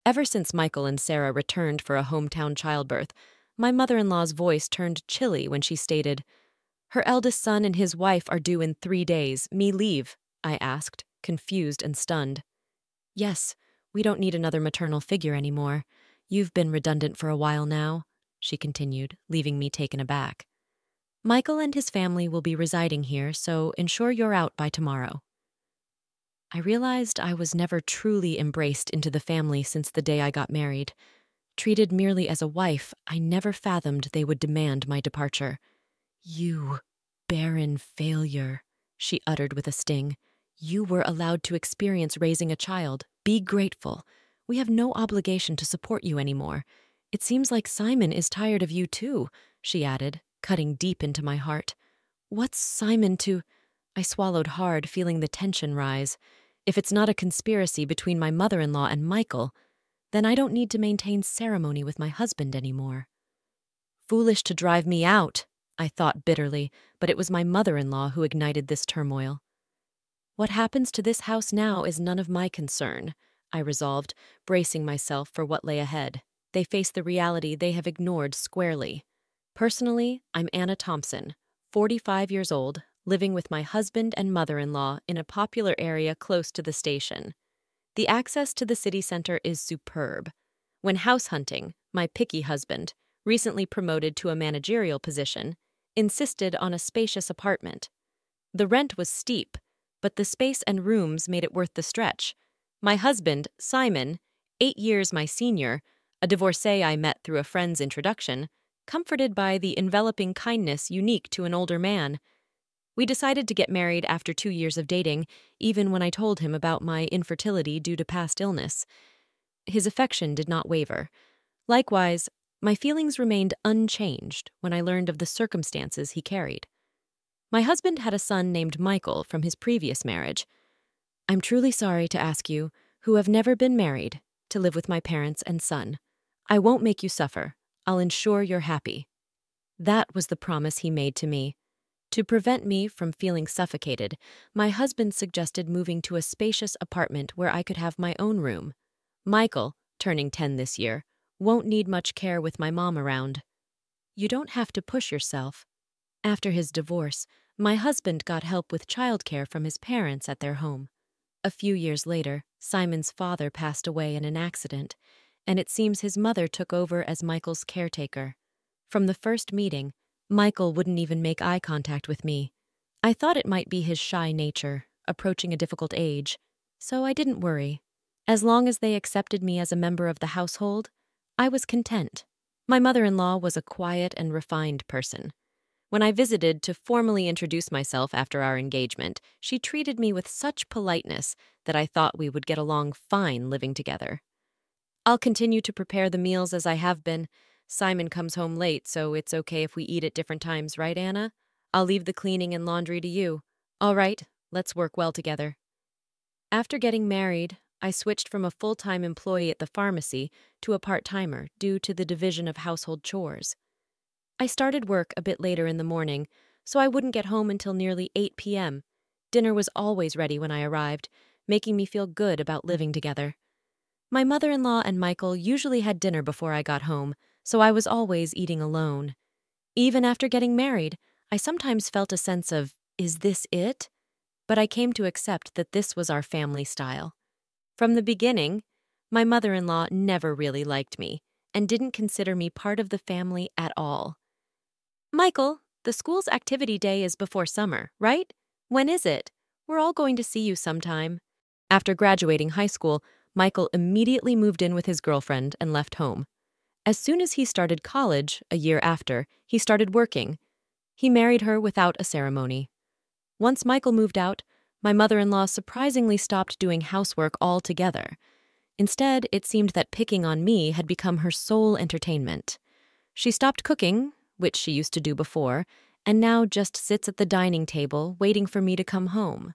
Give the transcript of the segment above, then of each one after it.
Ever since Michael and Sarah returned for a hometown childbirth, my mother-in-law's voice turned chilly when she stated, "Her eldest son and his wife are due in 3 days. Me leave?" I asked, confused and stunned. "Yes, we don't need another maternal figure anymore. You've been redundant for a while now," she continued, leaving me taken aback. "Michael and his family will be residing here, so ensure you're out by tomorrow." I realized I was never truly embraced into the family since the day I got married. Treated merely as a wife, I never fathomed they would demand my departure. "You barren failure," she uttered with a sting. "You were allowed to experience raising a child. Be grateful. We have no obligation to support you anymore. It seems like Simon is tired of you too," she added, cutting deep into my heart. "What's Simon to—" I swallowed hard, feeling the tension rise. If it's not a conspiracy between my mother-in-law and Michael, then I don't need to maintain ceremony with my husband anymore. Foolish to drive me out, I thought bitterly, but it was my mother-in-law who ignited this turmoil. What happens to this house now is none of my concern, I resolved, bracing myself for what lay ahead. They face the reality they have ignored squarely. Personally, I'm Anna Thompson, 45 years old, living with my husband and mother-in-law in a popular area close to the station. The access to the city center is superb. When house hunting, my picky husband, recently promoted to a managerial position, insisted on a spacious apartment. The rent was steep, but the space and rooms made it worth the stretch. My husband, Simon, 8 years my senior, a divorcee I met through a friend's introduction, comforted by the enveloping kindness unique to an older man. We decided to get married after 2 years of dating, even when I told him about my infertility due to past illness. His affection did not waver. Likewise, my feelings remained unchanged when I learned of the circumstances he carried. My husband had a son named Michael from his previous marriage. "I'm truly sorry to ask you, who have never been married, to live with my parents and son. I won't make you suffer. I'll ensure you're happy." That was the promise he made to me. To prevent me from feeling suffocated, my husband suggested moving to a spacious apartment where I could have my own room. Michael, turning 10 this year, won't need much care with my mom around. You don't have to push yourself. After his divorce, my husband got help with childcare from his parents at their home. A few years later, Simon's father passed away in an accident, and it seems his mother took over as Michael's caretaker. From the first meeting, Michael wouldn't even make eye contact with me. I thought it might be his shy nature, approaching a difficult age, so I didn't worry. As long as they accepted me as a member of the household, I was content. My mother-in-law was a quiet and refined person. When I visited to formally introduce myself after our engagement, she treated me with such politeness that I thought we would get along fine living together. "I'll continue to prepare the meals as I have been. Simon comes home late, so it's okay if we eat at different times, right, Anna? I'll leave the cleaning and laundry to you. All right, let's work well together." After getting married, I switched from a full-time employee at the pharmacy to a part-timer due to the division of household chores. I started work a bit later in the morning, so I wouldn't get home until nearly 8 p.m. Dinner was always ready when I arrived, making me feel good about living together. My mother-in-law and Michael usually had dinner before I got home, so I was always eating alone. Even after getting married, I sometimes felt a sense of, is this it? But I came to accept that this was our family style. From the beginning, my mother-in-law never really liked me and didn't consider me part of the family at all. "Michael, the school's activity day is before summer, right? When is it? We're all going to see you sometime." After graduating high school, Michael immediately moved in with his girlfriend and left home. As soon as he started college, a year after, he started working. He married her without a ceremony. Once Michael moved out, my mother-in-law surprisingly stopped doing housework altogether. Instead, it seemed that picking on me had become her sole entertainment. She stopped cooking, which she used to do before, and now just sits at the dining table waiting for me to come home.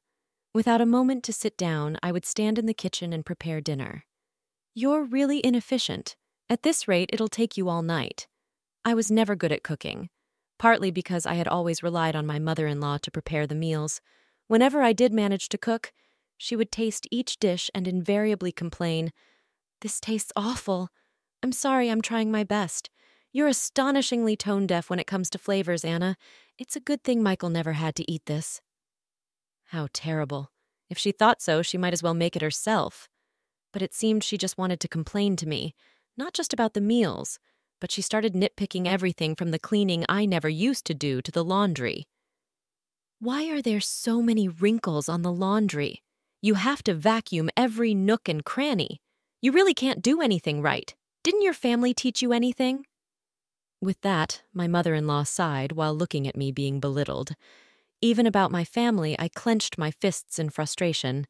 Without a moment to sit down, I would stand in the kitchen and prepare dinner. "You're really inefficient. At this rate, it'll take you all night." I was never good at cooking, partly because I had always relied on my mother-in-law to prepare the meals. Whenever I did manage to cook, she would taste each dish and invariably complain, This tastes awful. I'm sorry, I'm trying my best. You're astonishingly tone-deaf when it comes to flavors, Anna. It's a good thing Michael never had to eat this. How terrible. If she thought so, she might as well make it herself. But it seemed she just wanted to complain to me, not just about the meals, but she started nitpicking everything from the cleaning I never used to do to the laundry. Why are there so many wrinkles on the laundry? You have to vacuum every nook and cranny. You really can't do anything right. Didn't your family teach you anything? With that, my mother-in-law sighed while looking at me being belittled. Even about my family, I clenched my fists in frustration.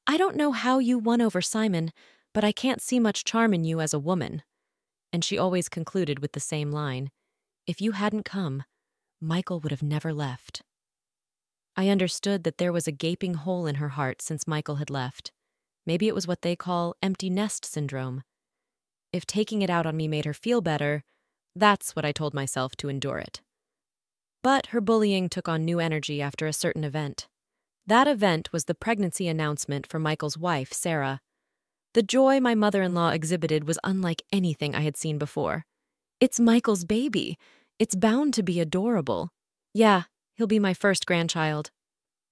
I don't know how you won over Simon, but I can't see much charm in you as a woman. And she always concluded with the same line. If you hadn't come, Michael would have never left. I understood that there was a gaping hole in her heart since Michael had left. Maybe it was what they call empty nest syndrome. If taking it out on me made her feel better, that's what I told myself to endure it. But her bullying took on new energy after a certain event. That event was the pregnancy announcement for Michael's wife, Sarah. The joy my mother-in-law exhibited was unlike anything I had seen before. It's Michael's baby. It's bound to be adorable. Yeah, he'll be my first grandchild.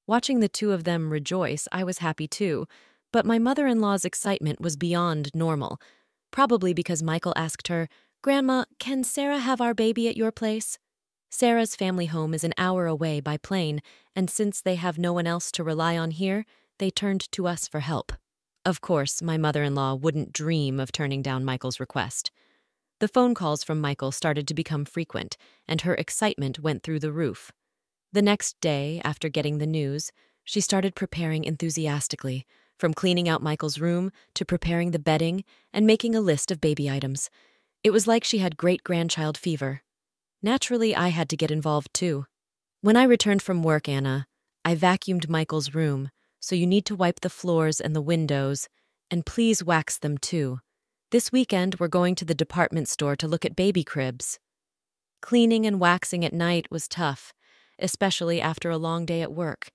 Watching the two of them rejoice, I was happy too, but my mother-in-law's excitement was beyond normal, probably because Michael asked her, "Grandma, can Sarah have our baby at your place?" Sarah's family home is an hour away by plane, and since they have no one else to rely on here, they turned to us for help. Of course, my mother-in-law wouldn't dream of turning down Michael's request. The phone calls from Michael started to become frequent, and her excitement went through the roof. The next day, after getting the news, she started preparing enthusiastically, from cleaning out Michael's room to preparing the bedding and making a list of baby items. It was like she had great-grandchild fever. Naturally, I had to get involved too. When I returned from work, Anna, I vacuumed Michael's room, so you need to wipe the floors and the windows, and please wax them too. This weekend, we're going to the department store to look at baby cribs. Cleaning and waxing at night was tough, especially after a long day at work.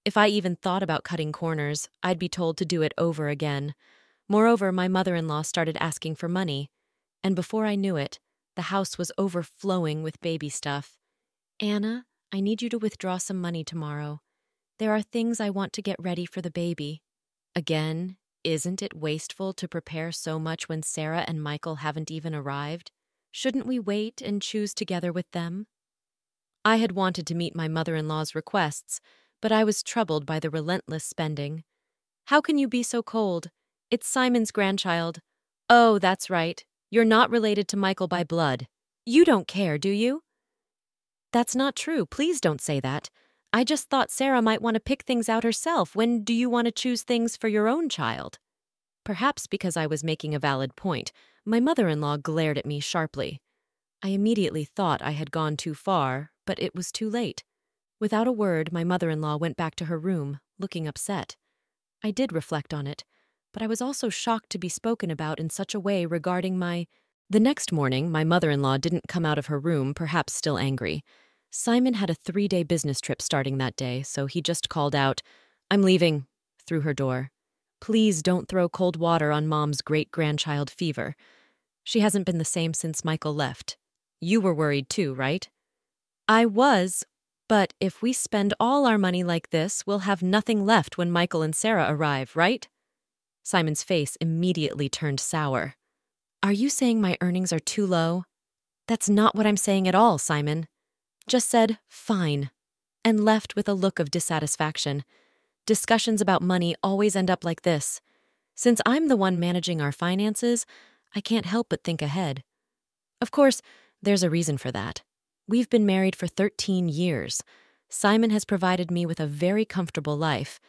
If I even thought about cutting corners, I'd be told to do it over again. Moreover, my mother-in-law started asking for money, and before I knew it, the house was overflowing with baby stuff. "Anna, I need you to withdraw some money tomorrow. There are things I want to get ready for the baby." Again, isn't it wasteful to prepare so much when Sarah and Michael haven't even arrived? Shouldn't we wait and choose together with them? I had wanted to meet my mother-in-law's requests, but I was troubled by the relentless spending. "How can you be so cold? It's Simon's grandchild." "Oh, that's right. You're not related to Michael by blood. You don't care, do you?" "That's not true. Please don't say that. I just thought Sarah might want to pick things out herself. When do you want to choose things for your own child?" Perhaps because I was making a valid point, my mother-in-law glared at me sharply. I immediately thought I had gone too far, but it was too late. Without a word, my mother-in-law went back to her room, looking upset. I did reflect on it, but I was also shocked to be spoken about in such a way regarding The next morning, my mother-in-law didn't come out of her room, perhaps still angry. Simon had a 3-day business trip starting that day, so he just called out, "I'm leaving," through her door. "Please don't throw cold water on Mom's great-grandchild fever. She hasn't been the same since Michael left. You were worried too, right?" "I was, but if we spend all our money like this, we'll have nothing left when Michael and Sarah arrive, right?" Simon's face immediately turned sour. "Are you saying my earnings are too low?" "That's not what I'm saying at all, Simon." Just said, "Fine," and left with a look of dissatisfaction. Discussions about money always end up like this. Since I'm the one managing our finances, I can't help but think ahead. Of course, there's a reason for that. We've been married for 13 years. Simon has provided me with a very comfortable life.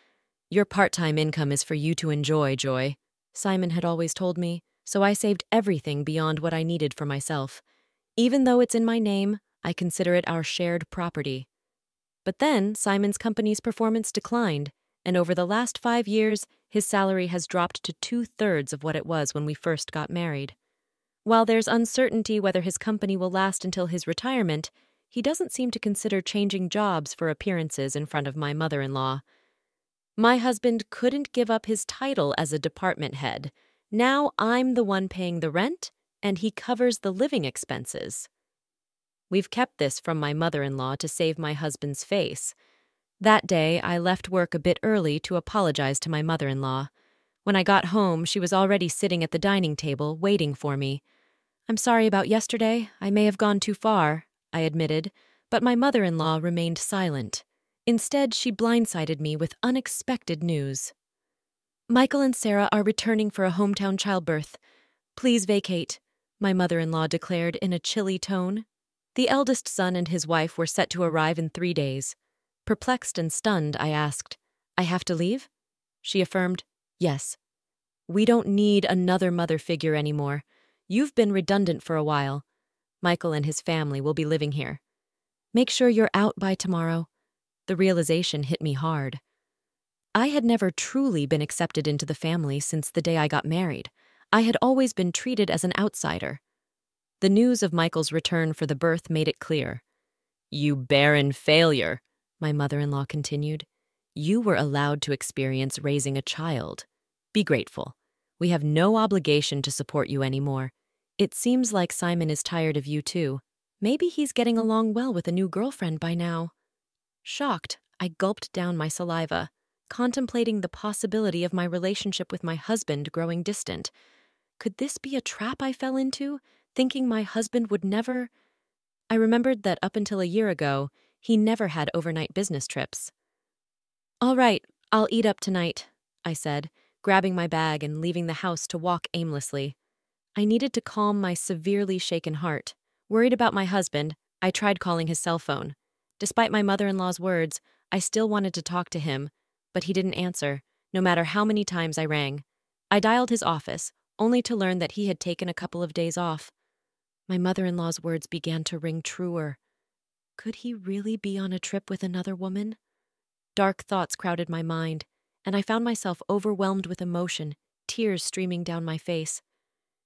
"Your part-time income is for you to enjoy, Joy," Simon had always told me, so I saved everything beyond what I needed for myself. Even though it's in my name, I consider it our shared property. But then Simon's company's performance declined, and over the last 5 years, his salary has dropped to 2/3 of what it was when we first got married. While there's uncertainty whether his company will last until his retirement, he doesn't seem to consider changing jobs for appearances in front of my mother-in-law. My husband couldn't give up his title as a department head, Now I'm the one paying the rent, and he covers the living expenses. We've kept this from my mother-in-law to save my husband's face. That day, I left work a bit early to apologize to my mother-in-law. When I got home, she was already sitting at the dining table, waiting for me. "I'm sorry about yesterday. I may have gone too far," I admitted, but my mother-in-law remained silent. Instead, she blindsided me with unexpected news. "Michael and Sarah are returning for a hometown childbirth. Please vacate," my mother-in-law declared in a chilly tone. The eldest son and his wife were set to arrive in 3 days. Perplexed and stunned, I asked, "I have to leave?" She affirmed, "Yes. We don't need another mother figure anymore. You've been redundant for a while. Michael and his family will be living here. Make sure you're out by tomorrow." The realization hit me hard. I had never truly been accepted into the family since the day I got married. I had always been treated as an outsider. The news of Michael's return for the birth made it clear. "You barren failure," my mother-in-law continued. "You were allowed to experience raising a child. Be grateful. We have no obligation to support you anymore. It seems like Simon is tired of you too. Maybe he's getting along well with a new girlfriend by now." Shocked, I gulped down my saliva, contemplating the possibility of my relationship with my husband growing distant. Could this be a trap I fell into, thinking my husband would never— I remembered that up until a year ago, he never had overnight business trips. "All right, I'll eat up tonight," I said, grabbing my bag and leaving the house to walk aimlessly. I needed to calm my severely shaken heart. Worried about my husband, I tried calling his cell phone. Despite my mother-in-law's words, I still wanted to talk to him, but he didn't answer, no matter how many times I rang. I dialed his office, only to learn that he had taken a couple of days off. My mother-in-law's words began to ring truer. Could he really be on a trip with another woman? Dark thoughts crowded my mind, and I found myself overwhelmed with emotion, tears streaming down my face.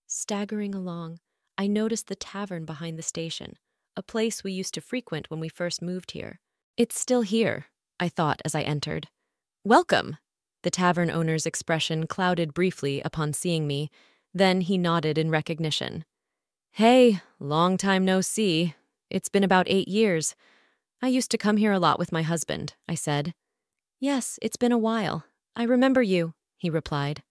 Staggering along, I noticed the tavern behind the station, a place we used to frequent when we first moved here. "It's still here," I thought as I entered. "Welcome!" The tavern owner's expression clouded briefly upon seeing me, then he nodded in recognition. "Hey, long time no see. It's been about 8 years. I used to come here a lot with my husband," I said. "Yes, it's been a while. I remember you," he replied.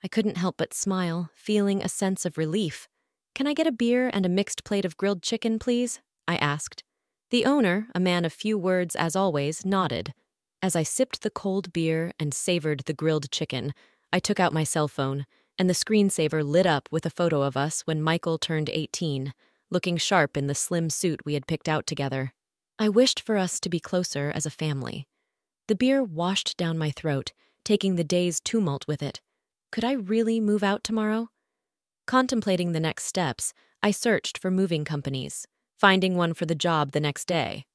I couldn't help but smile, feeling a sense of relief. "Can I get a beer and a mixed plate of grilled chicken, please?" I asked. The owner, a man of few words as always, nodded. As I sipped the cold beer and savored the grilled chicken, I took out my cell phone, and the screensaver lit up with a photo of us when Michael turned 18, looking sharp in the slim suit we had picked out together. I wished for us to be closer as a family. The beer washed down my throat, taking the day's tumult with it. Could I really move out tomorrow? Contemplating the next steps, I searched for moving companies, finding one for the job the next day.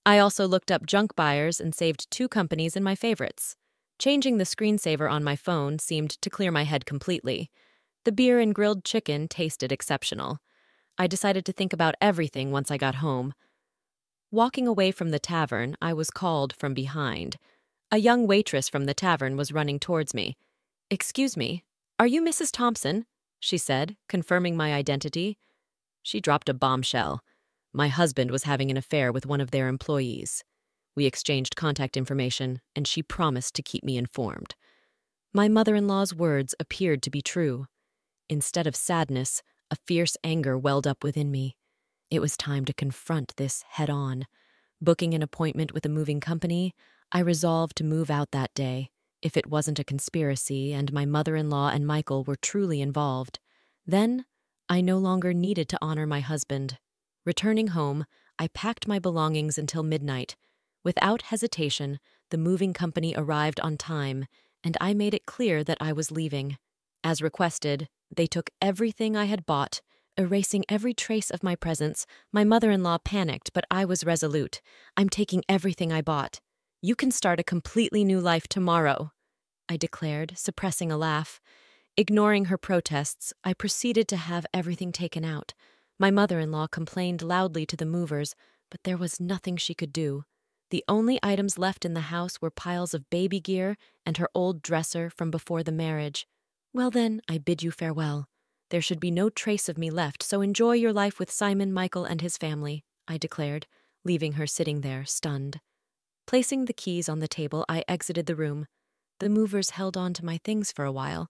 I also looked up junk buyers and saved 2 companies in my favorites. Changing the screensaver on my phone seemed to clear my head completely. The beer and grilled chicken tasted exceptional. I decided to think about everything once I got home. Walking away from the tavern, I was called from behind. A young waitress from the tavern was running towards me. "Excuse me, are you Mrs. Thompson?" she said, confirming my identity. She dropped a bombshell. My husband was having an affair with one of their employees. We exchanged contact information, and she promised to keep me informed. My mother-in-law's words appeared to be true. Instead of sadness, a fierce anger welled up within me. It was time to confront this head-on. Booking an appointment with a moving company, I resolved to move out that day. If it wasn't a conspiracy and my mother-in-law and Michael were truly involved, then I no longer needed to honor my husband. Returning home, I packed my belongings until midnight. Without hesitation, the moving company arrived on time, and I made it clear that I was leaving. As requested, they took everything I had bought, erasing every trace of my presence. My mother-in-law panicked, but I was resolute. "I'm taking everything I bought. You can start a completely new life tomorrow," I declared, suppressing a laugh. Ignoring her protests, I proceeded to have everything taken out. My mother-in-law complained loudly to the movers, but there was nothing she could do. The only items left in the house were piles of baby gear and her old dresser from before the marriage. Well then, I bid you farewell. There should be no trace of me left, so enjoy your life with Simon, Michael, and his family, I declared, leaving her sitting there, stunned. Placing the keys on the table, I exited the room. The movers held on to my things for a while,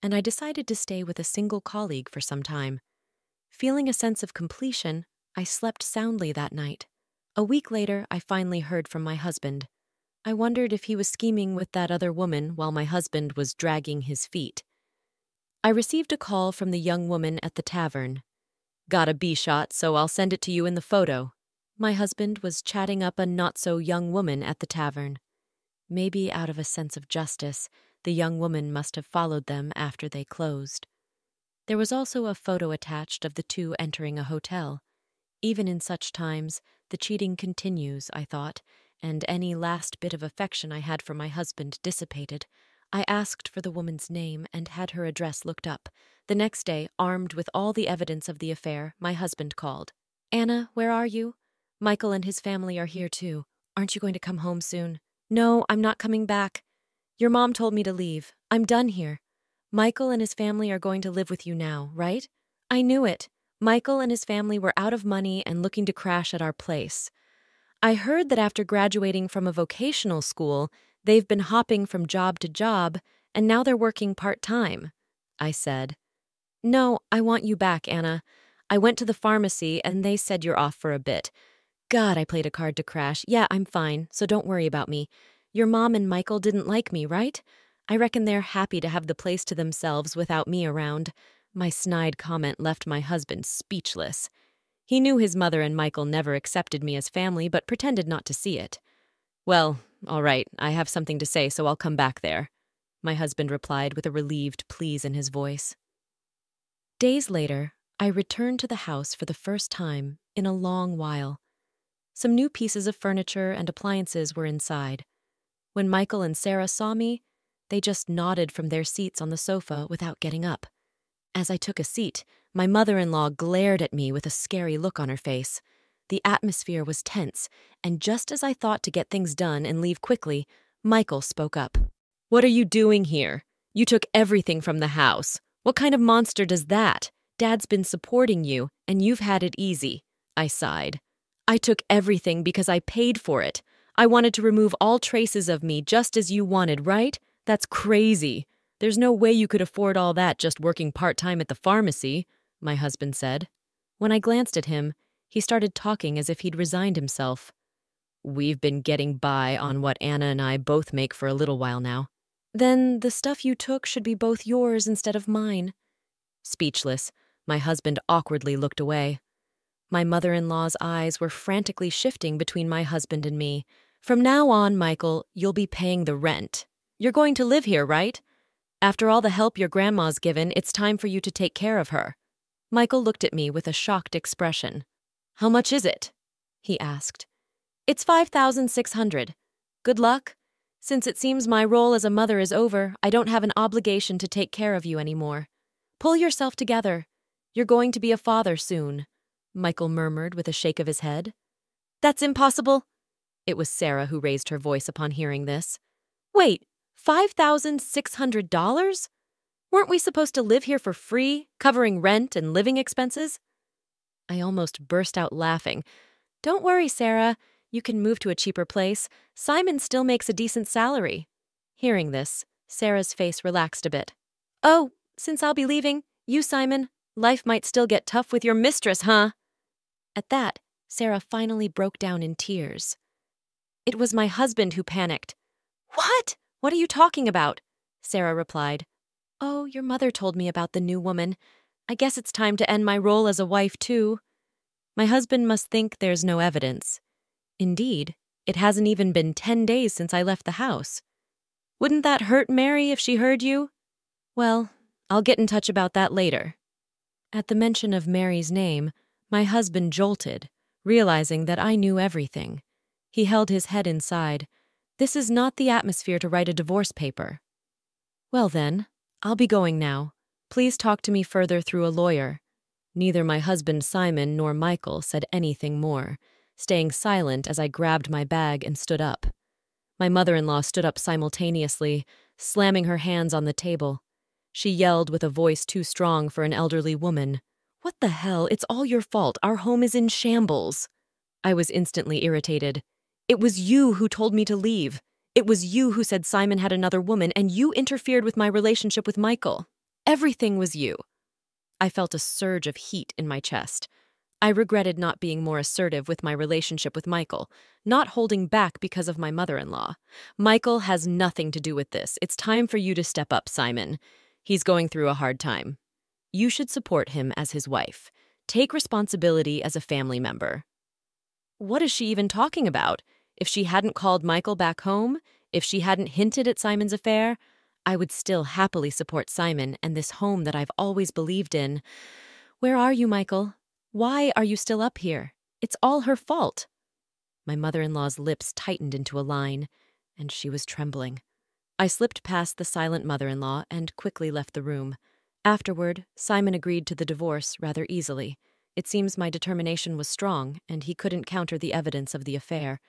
and I decided to stay with a single colleague for some time. Feeling a sense of completion, I slept soundly that night. A week later, I finally heard from my husband. I wondered if he was scheming with that other woman while my husband was dragging his feet. I received a call from the young woman at the tavern. Got a B-shot, so I'll send it to you in the photo. My husband was chatting up a not-so-young woman at the tavern. Maybe out of a sense of justice, the young woman must have followed them after they closed. There was also a photo attached of the two entering a hotel. Even in such times, the cheating continues, I thought, and any last bit of affection I had for my husband dissipated. I asked for the woman's name and had her address looked up. The next day, armed with all the evidence of the affair, my husband called. "Anna, where are you? Michael and his family are here too. Aren't you going to come home soon?" "No, I'm not coming back. Your mom told me to leave. I'm done here. Michael and his family are going to live with you now, right?" I knew it. Michael and his family were out of money and looking to crash at our place. I heard that after graduating from a vocational school, they've been hopping from job to job, and now they're working part-time, I said. "No, I want you back, Anna. I went to the pharmacy, and they said you're off for a bit. God, I played a card to crash. Yeah, I'm fine, so don't worry about me. Your mom and Michael didn't like me, right? I reckon they're happy to have the place to themselves without me around." My snide comment left my husband speechless. He knew his mother and Michael never accepted me as family, but pretended not to see it. "Well, all right, I have something to say, so I'll come back there," my husband replied with a relieved please in his voice. Days later, I returned to the house for the first time in a long while. Some new pieces of furniture and appliances were inside. When Michael and Sarah saw me, they just nodded from their seats on the sofa without getting up. As I took a seat, my mother-in-law glared at me with a scary look on her face. The atmosphere was tense, and just as I thought to get things done and leave quickly, Michael spoke up. "What are you doing here? You took everything from the house. What kind of monster does that? Dad's been supporting you, and you've had it easy," I sighed. "I took everything because I paid for it. I wanted to remove all traces of me just as you wanted, right? That's crazy. There's no way you could afford all that just working part-time at the pharmacy," my husband said. When I glanced at him, he started talking as if he'd resigned himself. "We've been getting by on what Anna and I both make for a little while now." "Then the stuff you took should be both yours instead of mine." Speechless, my husband awkwardly looked away. My mother-in-law's eyes were frantically shifting between my husband and me. "From now on, Michael, you'll be paying the rent. You're going to live here, right? After all the help your grandma's given, it's time for you to take care of her." Michael looked at me with a shocked expression. "How much is it?" he asked. "It's $5,600. Good luck. Since it seems my role as a mother is over, I don't have an obligation to take care of you anymore. Pull yourself together. You're going to be a father soon," Michael murmured with a shake of his head. "That's impossible." It was Sarah who raised her voice upon hearing this. "Wait, $5,600? Weren't we supposed to live here for free, covering rent and living expenses?" I almost burst out laughing. "Don't worry, Sarah. You can move to a cheaper place. Simon still makes a decent salary." Hearing this, Sarah's face relaxed a bit. "Oh, since I'll be leaving, you, Simon, life might still get tough with your mistress, huh?" At that, Sarah finally broke down in tears. It was my husband who panicked. "What? What are you talking about?" Sarah replied. "Oh, your mother told me about the new woman. I guess it's time to end my role as a wife, too." My husband must think there's no evidence. Indeed, it hasn't even been 10 days since I left the house. "Wouldn't that hurt Mary if she heard you?" "Well, I'll get in touch about that later." At the mention of Mary's name, my husband jolted, realizing that I knew everything. He held his head inside. This is not the atmosphere to write a divorce paper. "Well then, I'll be going now. Please talk to me further through a lawyer." Neither my husband Simon nor Michael said anything more, staying silent as I grabbed my bag and stood up. My mother-in-law stood up simultaneously, slamming her hands on the table. She yelled with a voice too strong for an elderly woman. "What the hell? It's all your fault. Our home is in shambles." I was instantly irritated. "It was you who told me to leave. It was you who said Simon had another woman, and you interfered with my relationship with Michael. Everything was you." I felt a surge of heat in my chest. I regretted not being more assertive with my relationship with Michael, not holding back because of my mother-in-law. "Michael has nothing to do with this. It's time for you to step up, Simon. He's going through a hard time. You should support him as his wife. Take responsibility as a family member." What is she even talking about? If she hadn't called Michael back home, if she hadn't hinted at Simon's affair, I would still happily support Simon and this home that I've always believed in. Where are you, Michael? Why are you still up here? It's all her fault. My mother-in-law's lips tightened into a line, and she was trembling. I slipped past the silent mother-in-law and quickly left the room. Afterward, Simon agreed to the divorce rather easily. It seems my determination was strong, and he couldn't counter the evidence of the affair.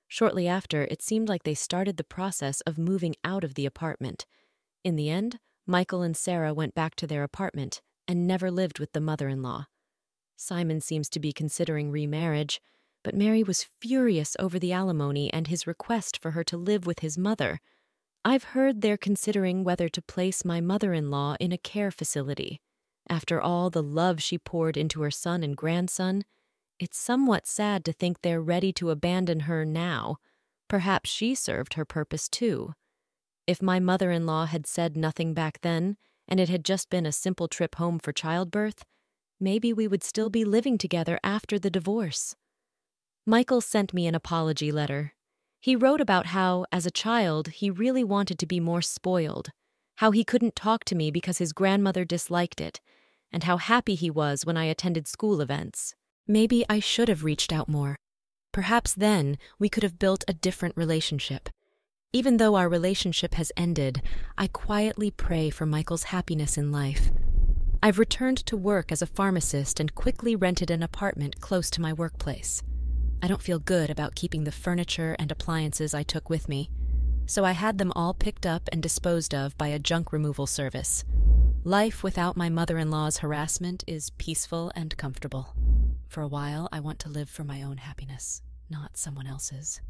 Shortly after, it seemed like they started the process of moving out of the apartment. In the end, Michael and Sarah went back to their apartment and never lived with the mother-in-law. Simon seems to be considering remarriage, but Mary was furious over the alimony and his request for her to live with his mother. I've heard they're considering whether to place my mother-in-law in a care facility. After all the love she poured into her son and grandson, it's somewhat sad to think they're ready to abandon her now. Perhaps she served her purpose too. If my mother-in-law had said nothing back then, and it had just been a simple trip home for childbirth, maybe we would still be living together after the divorce. Michael sent me an apology letter. He wrote about how, as a child, he really wanted to be more spoiled, how he couldn't talk to me because his grandmother disliked it, and how happy he was when I attended school events. Maybe I should have reached out more. Perhaps then we could have built a different relationship. Even though our relationship has ended, I quietly pray for Michael's happiness in life. I've returned to work as a pharmacist and quickly rented an apartment close to my workplace. I don't feel good about keeping the furniture and appliances I took with me, so I had them all picked up and disposed of by a junk removal service. Life without my mother-in-law's harassment is peaceful and comfortable. For a while, I want to live for my own happiness, not someone else's.